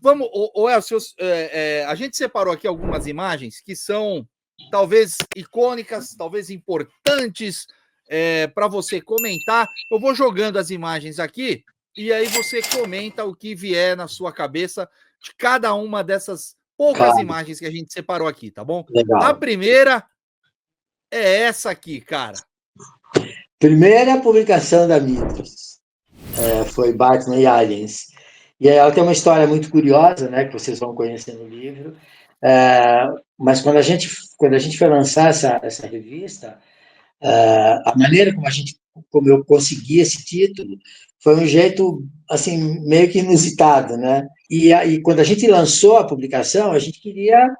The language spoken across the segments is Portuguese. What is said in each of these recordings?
Vamos, Elcio, a gente separou aqui algumas imagens que são talvez icônicas, talvez importantes para você comentar. Eu vou jogando as imagens aqui e aí você comenta o que vier na sua cabeça de cada uma dessas poucas imagens que a gente separou aqui, tá bom? Legal. A primeira é essa aqui, cara. Primeira publicação da Mythos foi Batman e Aliens. E ela tem uma história muito curiosa, né, que vocês vão conhecer no livro. Mas quando a gente foi lançar essa revista, a maneira como eu consegui esse título foi um jeito assim meio que inusitado, né? E quando a gente lançou a publicação, a gente queria,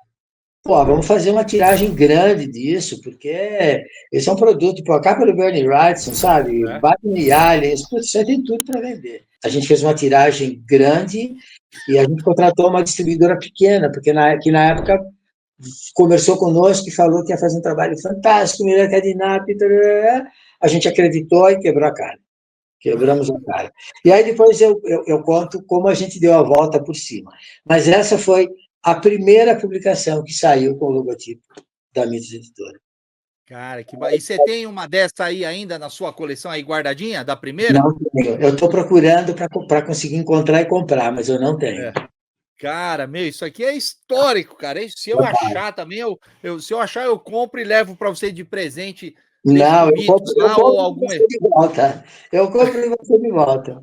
vamos fazer uma tiragem grande disso, porque esse é um produto, a capa do Bernie Wrightson, sabe? Batman e Aliens, você tem tudo para vender. A gente fez uma tiragem grande e a gente contratou uma distribuidora pequena, porque que na época conversou conosco e falou que ia fazer um trabalho fantástico, melhor que a Dinap, a gente acreditou e quebrou a cara. Quebramos a cara. E aí depois eu conto como a gente deu a volta por cima. Mas essa foi a primeira publicação que saiu com o logotipo da Mythos Editora. Cara, que E você tem uma dessa aí ainda na sua coleção aí guardadinha, da primeira? Não tenho. Eu estou procurando para conseguir encontrar e comprar, mas eu não tenho. Cara, isso aqui é histórico, cara. Se eu achar também, se eu achar, eu compro e levo para você de presente. Não, eu compro você de volta. Eu compro e você de volta.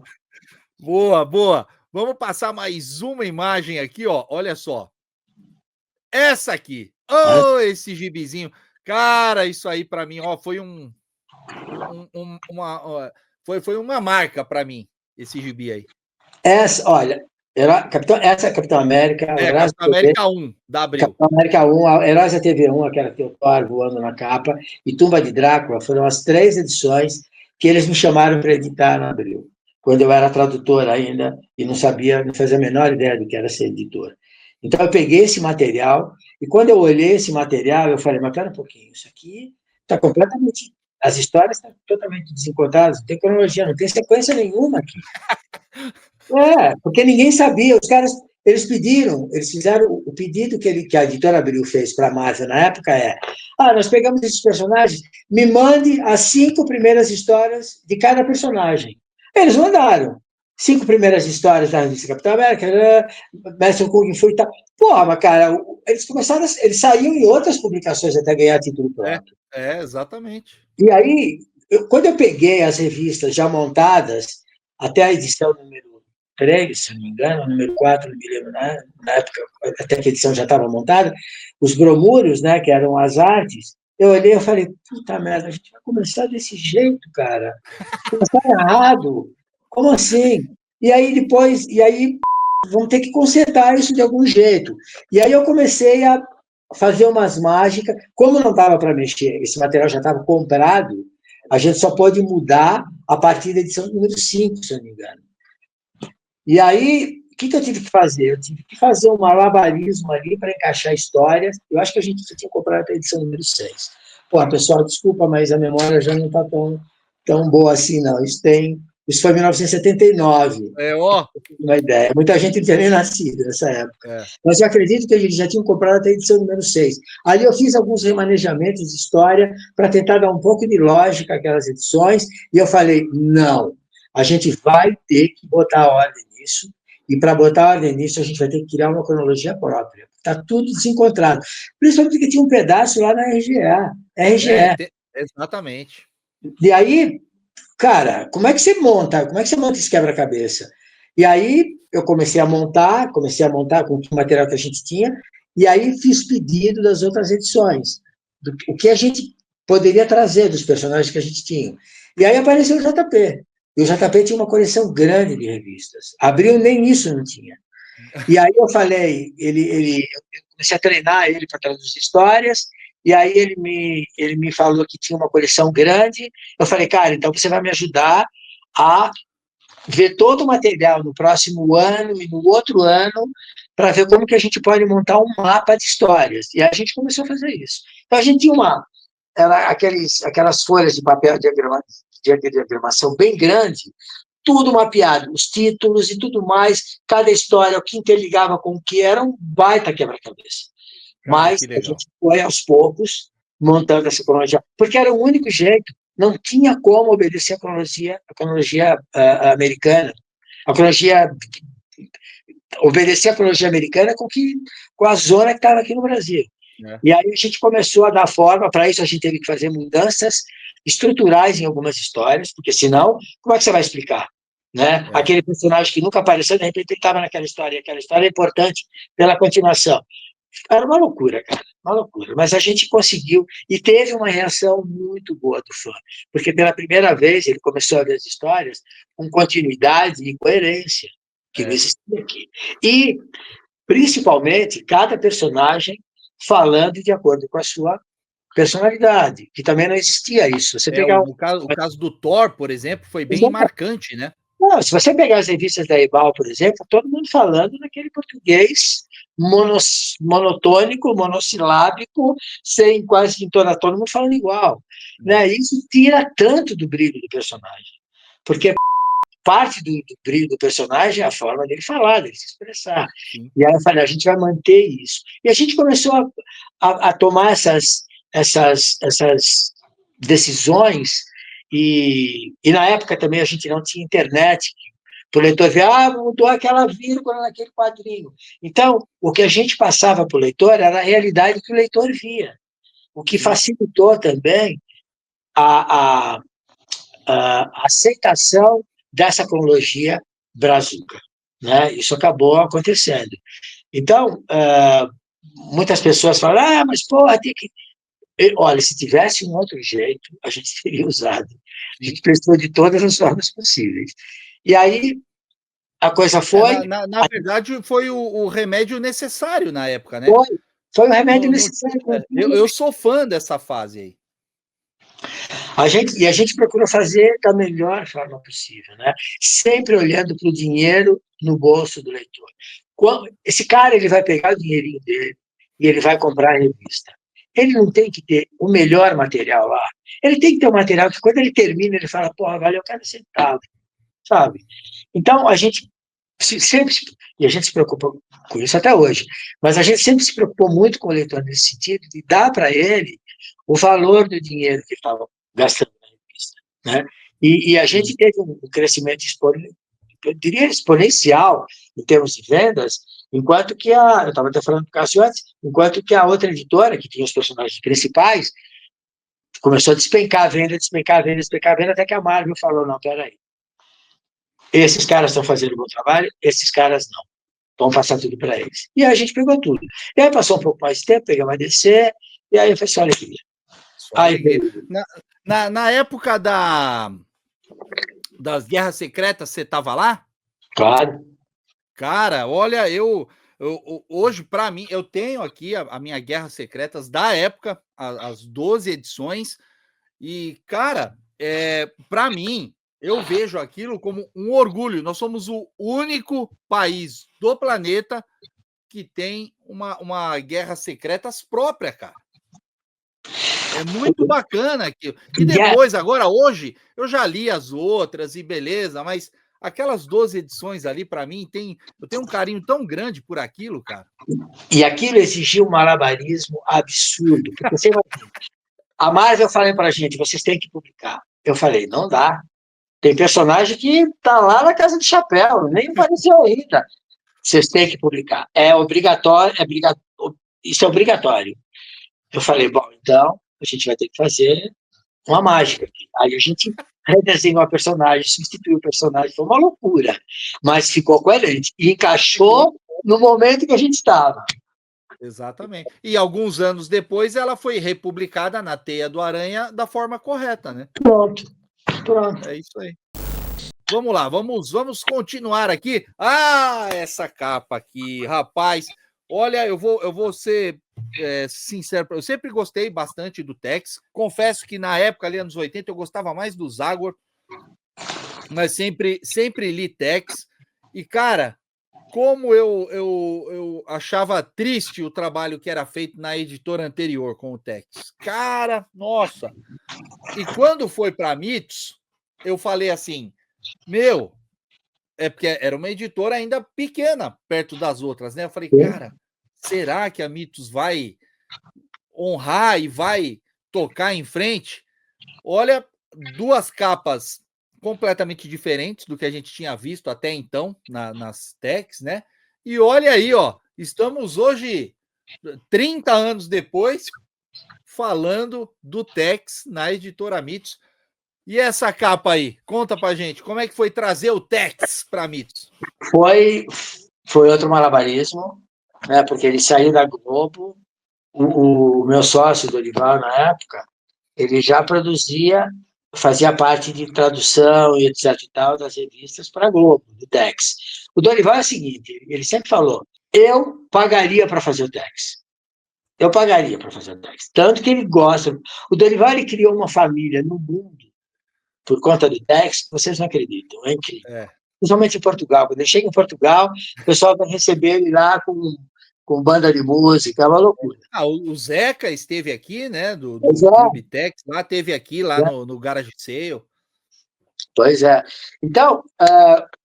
Boa, boa. Vamos passar mais uma imagem aqui, ó. Olha só. Essa aqui. Esse gibizinho. Cara, isso aí para mim, ó, foi foi uma marca para mim, esse gibi aí. Olha, essa é a Capitão América. Capitão América 1, da Abril. Capitão América 1, a Heróis da TV1, aquela que tem o Thor voando na capa, e Tumba de Drácula, foram as 3 edições que eles me chamaram para editar na Abril, quando eu era tradutor ainda e não fazia a menor ideia do que era ser editor. Então eu peguei esse material, e quando eu olhei esse material, eu falei, mas pera um pouquinho, isso aqui está completamente... As histórias estão totalmente desencontradas, não tem cronologia, não tem sequência nenhuma aqui. Porque ninguém sabia, os caras, eles fizeram o pedido que a editora Abril fez para a Marvel na época nós pegamos esses personagens, me mande as 5 primeiras histórias de cada personagem. Eles mandaram 5 primeiras histórias da revista Capitão América, Mestre Kung Fu e tal. Mas cara, eles saíam em outras publicações até ganhar título próprio. Exatamente. E aí, quando eu peguei as revistas já montadas, até a edição número 3, se não me engano, número 4, não me lembro, né? Na época, até que a edição já estava montada, os bromúrios, né, que eram as artes, eu olhei e falei, puta merda, a gente vai começar desse jeito, cara. Começar errado. Como assim? E aí vamos ter que consertar isso de algum jeito. E aí eu comecei a fazer umas mágicas, como não dava para mexer, esse material já estava comprado, a gente só pode mudar a partir da edição número 5, se eu não me engano. E aí, o que eu tive que fazer? Eu tive que fazer um malabarismo ali para encaixar histórias. Eu acho que a gente tinha comprado até a edição número 6. Pessoal, desculpa, mas a memória já não está tão boa assim, não. Isso foi em 1979. Uma ideia. Muita gente não tinha nem nascido nessa época. Mas eu acredito que eles já tinham comprado até a edição número 6. Ali eu fiz alguns remanejamentos de história para tentar dar um pouco de lógica àquelas edições, e eu falei, não, a gente vai ter que botar ordem nisso, e para botar ordem nisso a gente vai ter que criar uma cronologia própria. Está tudo desencontrado. Principalmente porque tinha um pedaço lá na RGE. Exatamente. E aí, cara, como é que você monta esse quebra-cabeça? E aí eu comecei a montar com o material que a gente tinha, e aí fiz pedido das outras edições, o que a gente poderia trazer dos personagens que a gente tinha. E aí apareceu o JP. E o JP tinha uma coleção grande de revistas. Abril nem isso não tinha. E aí eu falei, eu comecei a treinar ele para traduzir histórias, e aí ele me falou que tinha uma coleção grande. Eu falei, cara, então você vai me ajudar a ver todo o material no próximo ano e no outro ano para ver como que a gente pode montar um mapa de histórias. E a gente começou a fazer isso. Então, a gente tinha aquelas folhas de papel de diagramação bem grande, tudo mapeado, os títulos e tudo mais, cada história, o que interligava com o que era um baita quebra-cabeça. Mas a gente foi, aos poucos, montando essa cronologia, porque era o único jeito, não tinha como obedecer a cronologia americana. A cronologia, obedecer a cronologia americana com a zona que estava aqui no Brasil. E aí a gente começou a dar forma, para isso a gente teve que fazer mudanças estruturais em algumas histórias, porque senão, como é que você vai explicar? Né? Aquele personagem que nunca apareceu, de repente ele estava naquela história, e aquela história é importante pela continuação. Era uma loucura, cara, uma loucura. Mas a gente conseguiu, e teve uma reação muito boa do fã, porque pela primeira vez ele começou a ver as histórias com continuidade e coerência, que não existia aqui. E, principalmente, cada personagem falando de acordo com a sua personalidade, que também não existia isso. Você pegar o caso do Thor, por exemplo, foi bem marcante, né? Não, se você pegar as revistas da Ebal, por exemplo, todo mundo falando naquele português monotônico, monossilábico, sem quase entonar, todo mundo falando igual. Né? Isso tira tanto do brilho do personagem, porque parte do brilho do personagem é a forma dele falar, dele se expressar. Sim. E aí eu falei, a gente vai manter isso. E a gente começou a tomar essas decisões, e na época também a gente não tinha internet, para o leitor ver, mudou aquela vírgula naquele quadrinho. Então, o que a gente passava para o leitor era a realidade que o leitor via, o que facilitou também a aceitação dessa cronologia brazuca. Né? Isso acabou acontecendo. Então, muitas pessoas falam, mas porra, tem que... Olha, se tivesse um outro jeito, a gente teria usado. A gente prestou de todas as formas possíveis. E aí, a coisa foi... Na verdade, foi o remédio necessário na época, né? Foi um remédio necessário. Eu sou fã dessa fase aí. A gente procura fazer da melhor forma possível, né? Sempre olhando para o dinheiro no bolso do leitor. Esse cara ele vai pegar o dinheirinho dele e ele vai comprar a revista. Ele não tem que ter o melhor material lá. Ele tem que ter um material que, quando ele termina, ele fala, porra, valeu cada centavo, sabe? Então, a gente sempre, e a gente se preocupa com isso até hoje, mas a gente sempre se preocupou muito com o leitor nesse sentido, de dar para ele o valor do dinheiro que ele estava gastando na revista. Né? E a gente teve um crescimento eu diria exponencial em termos de vendas, enquanto que eu estava até falando do Cássio antes, enquanto que a outra editora, que tinha os personagens principais, começou a despencar a venda, até que a Marvel falou, não, peraí, esses caras estão fazendo o bom trabalho, esses caras não. Vamos passar tudo para eles. E aí a gente pegou tudo. E aí passou um pouco mais de tempo, pegamos a DC, e aí eu falei, olha aqui. Aí, na época das Guerras Secretas, você estava lá? Claro. Cara, olha, eu hoje, para mim, eu tenho aqui a minha Guerras Secretas da época, as 12 edições, e, cara, para mim, eu vejo aquilo como um orgulho. Nós somos o único país do planeta que tem uma Guerras Secretas própria, cara. É muito bacana aquilo. E depois, agora, hoje, eu já li as outras e beleza, mas aquelas 12 edições ali, para mim, eu tenho um carinho tão grande por aquilo, cara. E aquilo exigiu um malabarismo absurdo. Porque você imagina, a Marvel falou pra gente, vocês têm que publicar. Eu falei, não dá. Tem personagem que tá lá na Casa de Chapéu, nem apareceu ainda. Vocês têm que publicar. É obrigatório, isso é obrigatório. Eu falei, bom, então a gente vai ter que fazer uma mágica aqui. Aí a gente redesenhou a personagem, substituiu o personagem, foi uma loucura, mas ficou coerente e encaixou no momento que a gente estava. Exatamente. E alguns anos depois ela foi republicada na Teia do Aranha da forma correta, né? Pronto. É isso aí. Vamos lá, vamos continuar aqui. Essa capa aqui, rapaz. Olha, eu vou ser sincero, eu sempre gostei bastante do Tex. Confesso que na época, ali, anos 80, eu gostava mais do Zagor. mas sempre li Tex. E, cara, como eu achava triste o trabalho que era feito na editora anterior com o Tex. Cara, nossa! E quando foi para Mitos, eu falei assim, meu, é porque era uma editora ainda pequena perto das outras, né? Eu falei, cara, será que a Mitos vai honrar e vai tocar em frente? Olha, duas capas completamente diferentes do que a gente tinha visto até então nas techs, né? E olha aí, ó, estamos hoje, 30 anos depois, falando do Tex na editora Mitos. E essa capa aí? Conta pra gente, como é que foi trazer o Tex para Mitos? Foi outro malabarismo, né? Porque ele saiu da Globo. O meu sócio, Dorival, na época, ele já produzia, fazia parte de tradução e etc e tal das revistas para a Globo, do Tex. O Dorival é o seguinte, ele sempre falou, eu pagaria para fazer o Tex. Eu pagaria para fazer o Tex. Tanto que ele gosta. O Dorival ele criou uma família no mundo por conta do Tex, que vocês não acreditam, é incrível. É. Principalmente em Portugal. Quando ele chega em Portugal, o pessoal vai receber ele lá com banda de música, é uma loucura. O Zeca esteve aqui, né, do É. Clube Tex, lá teve aqui, lá no Garage Sale. Pois é. Então,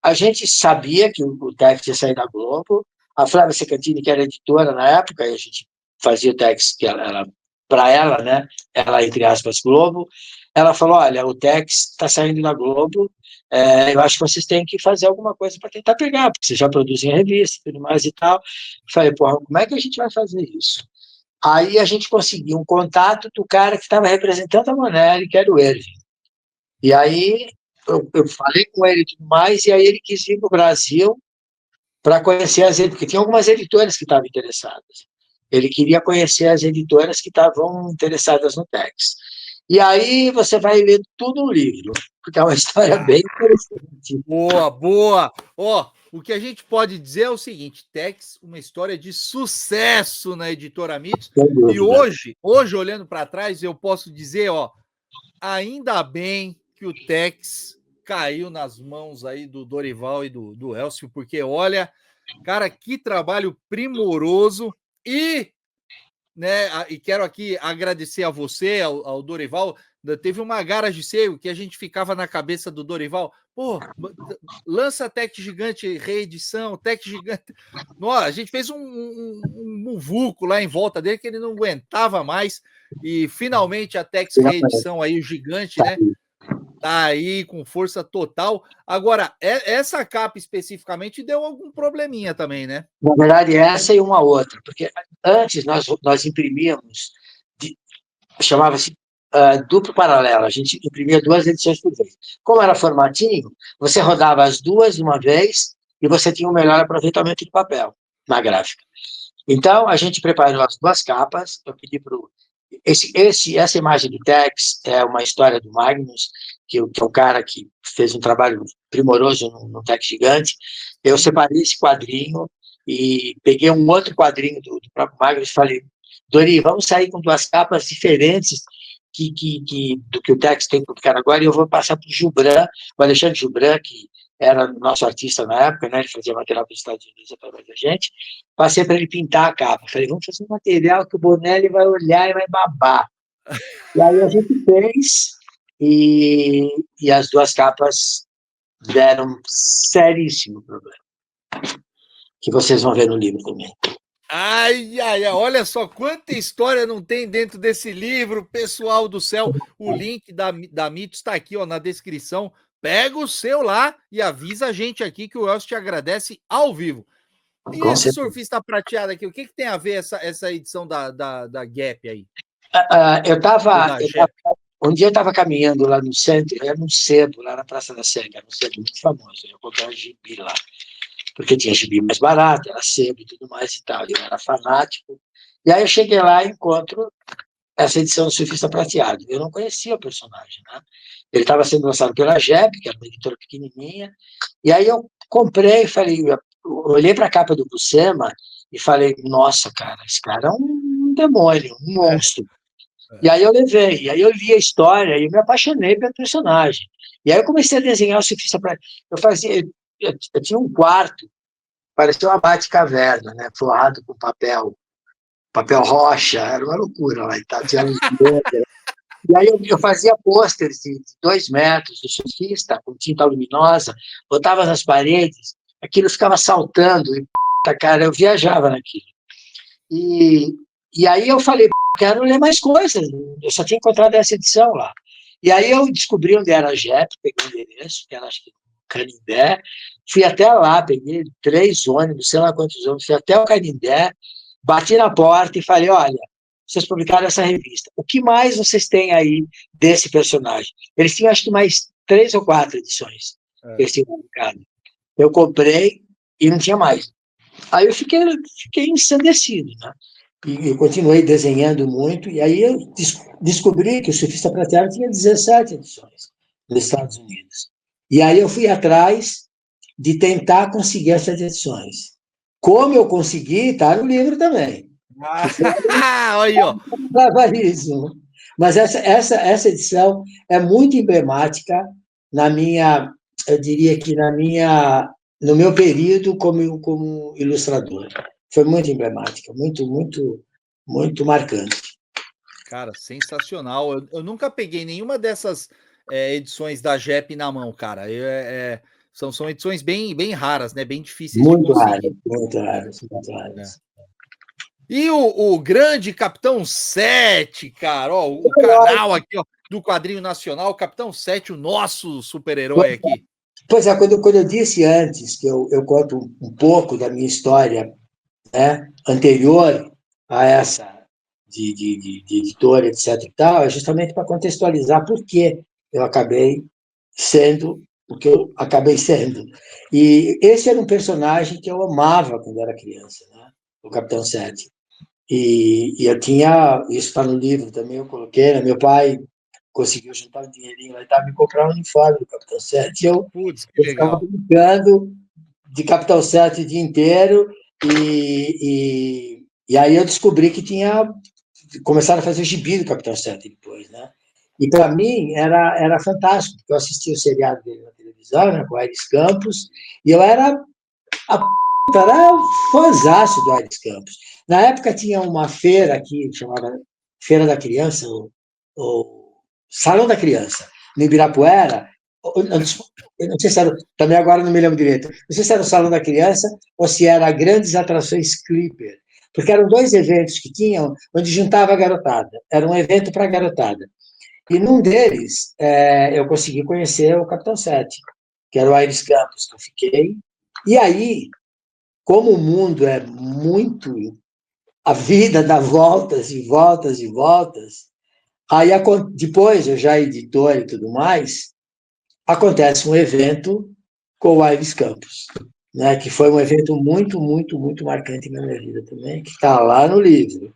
a gente sabia que o Tex ia sair da Globo. A Flávia Secantini, que era editora na época, e a gente fazia o Tex que ela para ela, né? Ela, entre aspas, Globo. Ela falou: olha, o Tex está saindo da Globo, eu acho que vocês têm que fazer alguma coisa para tentar pegar, porque vocês já produzem revista e tudo mais e tal. Falei: porra, como é que a gente vai fazer isso? Aí a gente conseguiu um contato do cara que estava representando a Monelli, que era o Erwin. E aí eu falei com ele e tudo mais, e aí ele quis vir para o Brasil para conhecer as editoras, porque tinha algumas editoras que estavam interessadas. Ele queria conhecer as editoras que estavam interessadas no Tex. E aí você vai ler tudo no livro, porque é uma história bem interessante. Boa, boa! Ó, o que a gente pode dizer é o seguinte, Tex, uma história de sucesso na editora Mitos, e hoje olhando para trás, eu posso dizer, ó, ainda bem que o Tex caiu nas mãos aí do Dorival e do Elcio, porque olha, cara, que trabalho primoroso e, né, e quero aqui agradecer a você, ao Dorival, teve uma Garage Sale que a gente ficava na cabeça do Dorival, pô, lança Tex Gigante reedição, Tex Gigante, nossa, a gente fez um muvuco lá em volta dele que ele não aguentava mais, e finalmente a Tex reedição aí, o Gigante, né, tá aí com força total. Agora, essa capa especificamente deu algum probleminha também, né? Na verdade, essa e uma outra, porque antes nós imprimíamos, chamava-se duplo paralelo, a gente imprimia 2 edições por vez. Como era formatinho, você rodava as duas de uma vez e você tinha um melhor aproveitamento de papel na gráfica. Então, a gente preparou as 2 capas, eu pedi para essa imagem do Tex é uma história do Magnus, que é um cara que fez um trabalho primoroso no Tex Gigante. Eu separei esse quadrinho e peguei um outro quadrinho do próprio Magnus e falei, Dori, vamos sair com 2 capas diferentes do que o Tex tem publicado agora, e eu vou passar para o Gilbran, o Alexandre Gilbran, que era nosso artista na época, né? Ele fazia material para os Estados Unidos através da gente. Passei para ele pintar a capa. Falei, vamos fazer um material que o Bonelli vai olhar e vai babar. E aí a gente fez, e as 2 capas deram um seríssimo problema, que vocês vão ver no livro também. Ai, ai, ai, olha só quanta história não tem dentro desse livro, pessoal do céu. O link da Mitos está aqui, ó, na descrição. Pega o seu lá e avisa a gente aqui que o Elcio te agradece ao vivo. E Com esse certeza. Surfista Prateado aqui, o que tem a ver essa edição da Gap aí? Um dia eu estava caminhando lá no centro, era um sebo, lá na Praça da Sé, era um sebo muito famoso, eu comprei um gibi lá, porque tinha gibi mais barato, era sebo e tudo mais e tal, eu era fanático. E aí eu cheguei lá e encontro essa edição do Surfista Prateado. Eu não conhecia o personagem, né? Ele estava sendo lançado pela JEP, que era uma editora pequenininha, e aí eu comprei e falei, olhei para a capa do Buscema e falei, nossa, cara, esse cara é um demônio, um monstro. E aí eu levei, e aí eu li a história e eu me apaixonei pelo personagem. E aí eu comecei a desenhar o surfista para. Eu tinha um quarto, parecia uma Bate-Caverna, né? Forrado com papel rocha, era uma loucura lá e tal. Tinha luz negra. E aí eu fazia pôsteres de 2 metros do surfista, com tinta luminosa, botava nas paredes, aquilo ficava saltando, e cara, eu viajava naquilo. E, e aí eu falei, quero ler mais coisas, eu só tinha encontrado essa edição lá. E aí eu descobri onde era a JEP, peguei o endereço, que era acho que Canindé, fui até lá, peguei 3 ônibus, sei lá quantos ônibus, fui até o Canindé, bati na porta e falei, olha, vocês publicaram essa revista, o que mais vocês têm aí desse personagem? Eles tinham acho que mais 3 ou 4 edições que eles tinham publicado. Eu comprei e não tinha mais. Aí eu fiquei ensandecido, né? E eu continuei desenhando muito, e aí eu descobri que o Surfista Prateado tinha 17 edições nos Estados Unidos. E aí eu fui atrás de tentar conseguir essas edições. Como eu consegui, está no livro também. Aí, ó. Trabalhismo. Mas essa edição é muito emblemática na minha, eu diria que no meu período como ilustrador. Foi muito emblemática, muito marcante. Cara, sensacional. Eu nunca peguei nenhuma dessas edições da JEP na mão, cara. São edições bem raras, né? Bem difíceis de Muito raras, conseguir. muito É, raras, muito raras. E o grande Capitão 7, cara, ó, o canal aqui, ó, do quadrinho nacional, Capitão 7, o nosso super-herói aqui. Pois é, quando eu disse antes que eu conto um pouco da minha história, né, anterior a essa de editora, etc. e tal, é justamente para contextualizar por que eu acabei sendo o que eu acabei sendo. E esse era um personagem que eu amava quando era criança, né? O Capitão Sete. E eu tinha, isso está no livro também, eu coloquei, né? Meu pai conseguiu juntar um dinheirinho lá e estava me comprar um uniforme do Capitão Sete. Putz, que Eu ficava legal. brincando de Capitão Sete o dia inteiro, e aí eu descobri que começaram a fazer o gibi do Capitão Sete depois, né? E para mim era fantástico, porque eu assistia o seriado dele na televisão, né, com o Aires Campos, e eu era fãzaço do Aires Campos. Na época tinha uma feira aqui, chamada Feira da Criança, o Salão da Criança, no Ibirapuera. Eu não sei se era, também agora não me lembro direito, não sei se era o Salão da Criança ou se era Grandes Atrações Clipper, porque eram 2 eventos que tinham, onde juntava a garotada. Era um evento para a garotada. E num deles, eu consegui conhecer o Capitão Sete, que era o Aires Campos, que eu fiquei. E aí, como o mundo é muito. A vida dá voltas e voltas e voltas, aí depois, eu já editor e tudo mais, acontece um evento com o Aires Campos, né, que foi um evento muito marcante na minha vida também, que está lá no livro.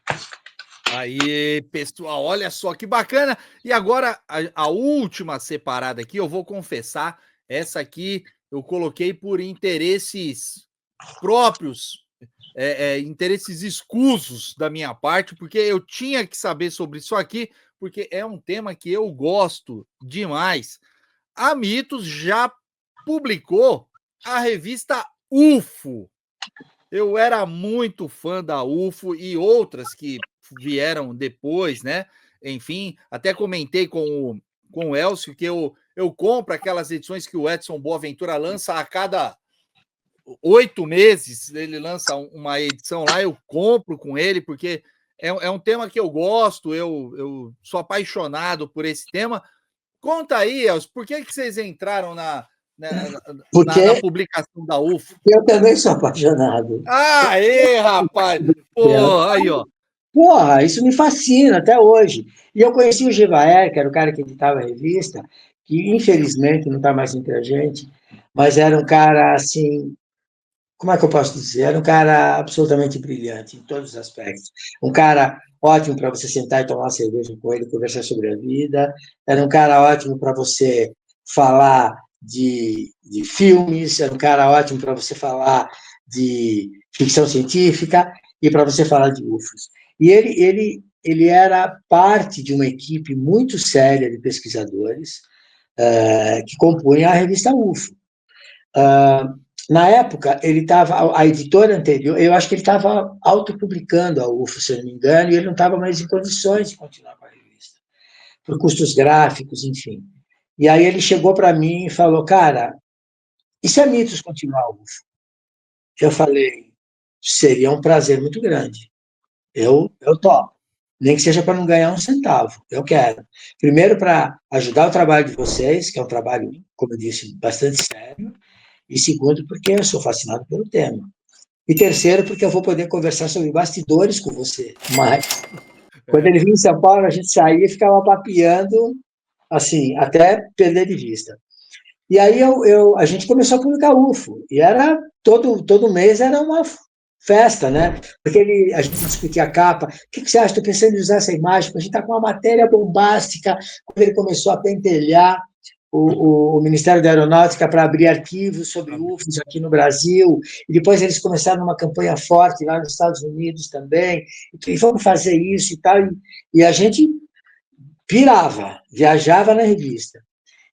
Aí, pessoal, olha só que bacana. E agora, a última separada aqui, eu vou confessar, essa aqui eu coloquei por interesses próprios, interesses escusos da minha parte, porque eu tinha que saber sobre isso aqui, porque é um tema que eu gosto demais. A Mitos já publicou a revista UFO. Eu era muito fã da UFO e outras que vieram depois, né? Enfim, até comentei com o Elcio que eu compro aquelas edições que o Edson Boaventura lança a cada 8 meses. Ele lança uma edição lá, eu compro com ele, porque é um tema que eu gosto, eu sou apaixonado por esse tema. Conta aí, Elcio, por que vocês entraram na publicação da UFO? Eu também sou apaixonado. Aê, rapaz! Pô, aí, ó. Porra, isso me fascina até hoje. E eu conheci o Givaer, que era o cara que editava a revista, que infelizmente não está mais entre a gente, mas era um cara assim, como é que eu posso dizer? Era um cara absolutamente brilhante em todos os aspectos. Um cara ótimo para você sentar e tomar uma cerveja com ele, conversar sobre a vida. Era um cara ótimo para você falar de filmes. Era um cara ótimo para você falar de ficção científica e para você falar de UFOs. E ele era parte de uma equipe muito séria de pesquisadores que compunha a revista UFO. Na época, ele estava, a editora anterior, eu acho que ele estava autopublicando a UFO, se eu não me engano, e ele não estava mais em condições de continuar com a revista, por custos gráficos, enfim. E aí ele chegou para mim e falou, cara, e se a Mitos continuar a UFO? Eu falei, seria um prazer muito grande. Eu topo. Nem que seja para não ganhar um centavo. Eu quero. Primeiro, para ajudar o trabalho de vocês, que é um trabalho, como eu disse, bastante sério. E segundo, porque eu sou fascinado pelo tema. E terceiro, porque eu vou poder conversar sobre bastidores com você. Mas, quando ele vinha em São Paulo, a gente saía e ficava papeando, assim, até perder de vista. E aí a gente começou a publicar UFO. E era, todo mês era uma festa, né? Porque a gente discutia a capa. O que você acha? Estou pensando em usar essa imagem, porque a gente está com uma matéria bombástica. Quando ele começou a pentelhar o Ministério da Aeronáutica para abrir arquivos sobre UFOs aqui no Brasil, e depois eles começaram uma campanha forte lá nos Estados Unidos também, e vamos fazer isso e tal, e a gente pirava, viajava na revista.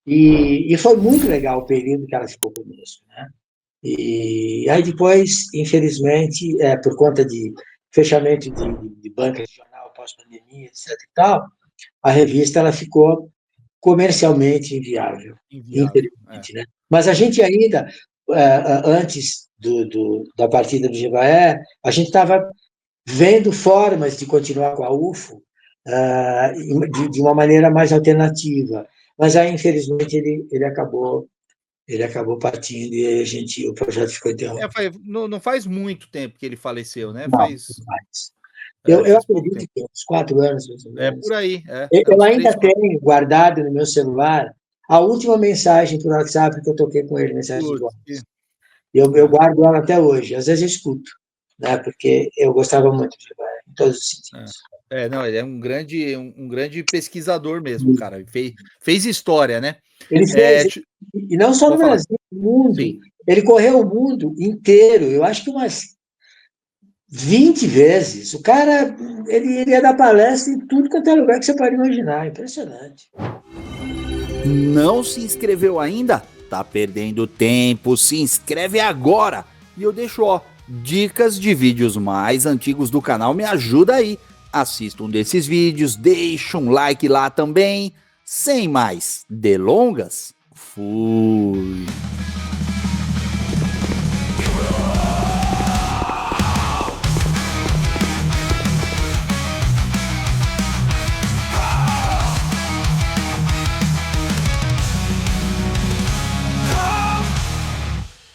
E foi muito legal o período que ela ficou conosco, né? E aí depois, infelizmente, por conta de fechamento de banca de jornal pós-pandemia, etc e tal, a revista ela ficou comercialmente inviável, infelizmente, né? Mas a gente ainda, antes da partida do Jebaé, a gente estava vendo formas de continuar com a UFO de uma maneira mais alternativa. Mas aí, infelizmente, ele acabou partindo e aí o projeto ficou interrompido. Não faz muito tempo que ele faleceu, né? Não, faz. Eu acredito que uns 4 anos, mais ou menos. Por aí. Eu ainda tenho guardado no meu celular a última mensagem por WhatsApp que eu toquei com ele, mensagem de voz. Eu guardo ela até hoje. Às vezes eu escuto, né? Porque eu gostava muito de Jebaé, em todos os sentidos. Não, ele é um grande pesquisador mesmo, cara. Fez história, né? Ele fez, e não só no Brasil, no mundo. Sim. Ele correu o mundo inteiro, eu acho que umas 20 vezes. O cara, ele ia dar palestra em tudo quanto é lugar que você pode imaginar. Impressionante. Não se inscreveu ainda? Tá perdendo tempo, se inscreve agora! E eu deixo, dicas de vídeos mais antigos do canal, me ajuda aí. Assista um desses vídeos, deixa um like lá também. Sem mais delongas, fui!